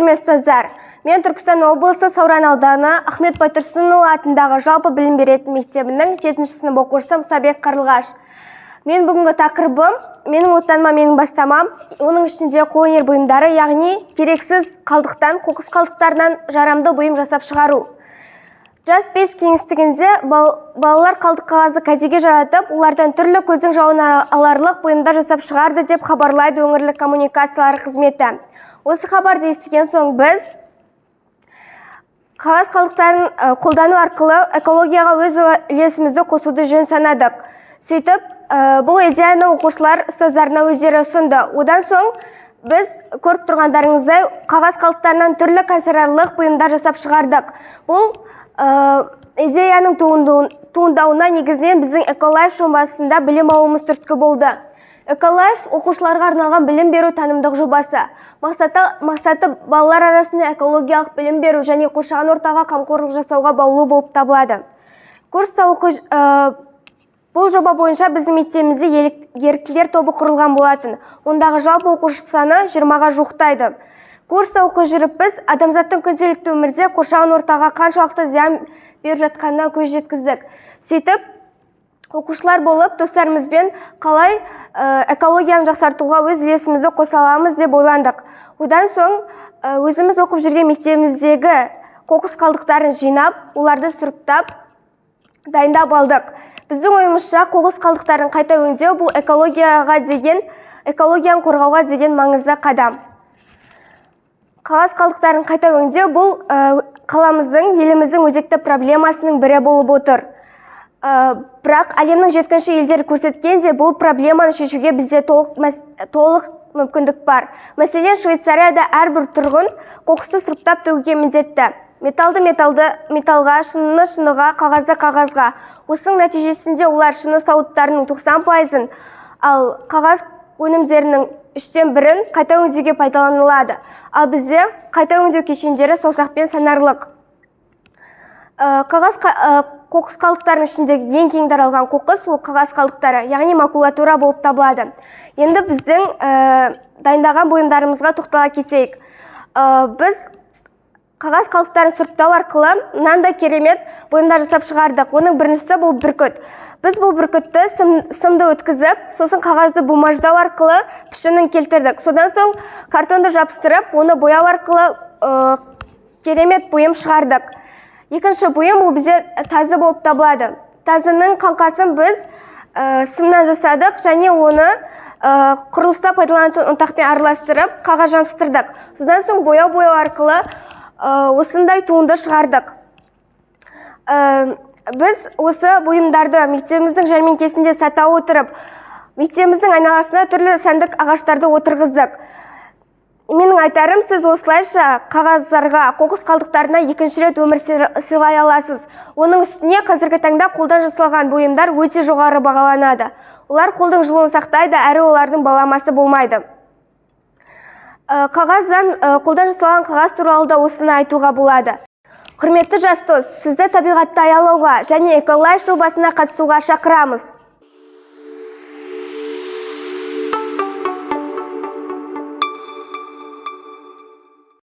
құрметті ұстаздар, мен Түркістан облысы Сауран ауданы Ахмет Байтұрсынұлы атындағы жалпы білім беретін мектебінің 7-ші сынып оқушысы Мұсабек Қарлығаш. Мен бүгінгі тақырыбым менің отаныма менің бастамам, оның ішінде қолөнер бұйымдары, яғни керексіз қалдықтан, қоқыс қалдықтарынан жарамды бұйым жасап шығару. Жас 5 кеңістігінде балалар қалдық қағазды кәдеге жаратып, олардан түрлі көздің жауын аларлық бұйымдар жасап шығарды деп хабарлайды өңірлік коммуникациялар қызметі. Осы хабарды естіген соң біз қағаз қалдықтарын қолдану арқылы экологияға өз үлесімізді қосуды жөн санадық. Сөйтіп, бұл идеяны оқушылар ұстаздарына өздері ұсынды. Одан соң біз көріп тұрғандарыңыздай қағаз қалдықтарынан түрлі консерварлық бұйымдар жасап шығардық. Бұл идеяның туындауына негізінен біздің Эколайф жобасында білім алуымыз түрткі болды. Эколайф оқушыларға арналған білім беру танымдық жобасы. Мақсаты балалар арасында экологиялық білім беру және қоршаған ортаға қамқорлық жасауға баулу болып табылады. Курста бұл жоба бойынша біздің мектебімізде еріктілер тобы құрылған болатын. Ондағы жалпы оқушы саны 20-ға жуықтайды. Курста оқып жүріп біз адамзаттың күнделікті өмірде қоршаған ортаға қаншалықты зиян беріп жатқанына көз жеткіздік. Сөйтіп, оқушылар болып достарымызбен қалай экологияны жақсартуға өз үлесімізді қоса аламыз деп ойландық. Одан соң өзіміз оқып жүрген мектебіміздегі қоқыс қалдықтарын жинап, оларды сұрыптап, дайындап алдық. Біздің ойымызша қоқыс қалдықтарын қайта өңдеу бұл экологияны қорғауға деген маңызды қадам. Қағаз қалдықтарын қайта өңдеу бұл қаламыздың, еліміздің өзекті проблемасының бірі болып отыр. Бірақ әлемнің жеткінші елдері көрсеткенде бұл проблеманы шешуге бізде толық мүмкіндік бар. Мәселен, Швейцарияда әрбір тұрғын қоқысты сұрыптап төгуге міндетті. Металды металға, шыныны шыныға, қағазды қағазға. Осының нәтижесінде олар шыны сауыттарының 90%-ын, ал қағаз өнімдерінің 1/3-ін қайта өңдеуге пайдаланылады. Ал бізде қайта өңдеу кешендері саусақпен санарлық. Қоқыс қалдықтарының ішіндегі ең кең таралған қоқыс ол қағаз қалдықтары, яғни макулатура болып табылады. Енді біздің дайындаған бұйымдарымызға тоқтала кетейік. Біз қағаз қалдықтарын сұрыптау арқылы мынандай керемет бұйымдар жасап шығардық. Оның біріншісі бұл бүркіт. Біз бұл бүркітті сымды өткізіп, сосын қағазды бумаждау арқылы пішінін келтірдік. Содан соң картонды жабыстырып, оны бояу арқылы керемет бұйым шығардық. Екінші бұйым ол бізде тазы болып табылады. Тазының қаңқасын біз сымнан жасадық және оны құрылыста пайдаланатын ұнтақпен араластырып, қағаз жабыстырдық. Содан соң бояу арқылы осындай туынды шығардық. Біз осы бұйымдарды мектебіміздің жәрмеңкесінде сата отырып, мектебіміздің айналасына түрлі сәндік ағаштарды отырғыздық. Менің айтарым, сіз осылайша қағаздарға, қоқыс қалдықтарына екінші рет өмір сыйлай аласыз. Оның үстіне қазіргі таңда қолдан жасалған бұйымдар өте жоғары бағаланады. Олар қолдың жылуын сақтайды, әрі олардың баламасы болмайды. Қолдан жасалған қағаз туралы да осыны айтуға болады. Құрметті жас дос, сізді табиғатты аялауға және Эколайф жобасына қатысуға шақырамыз.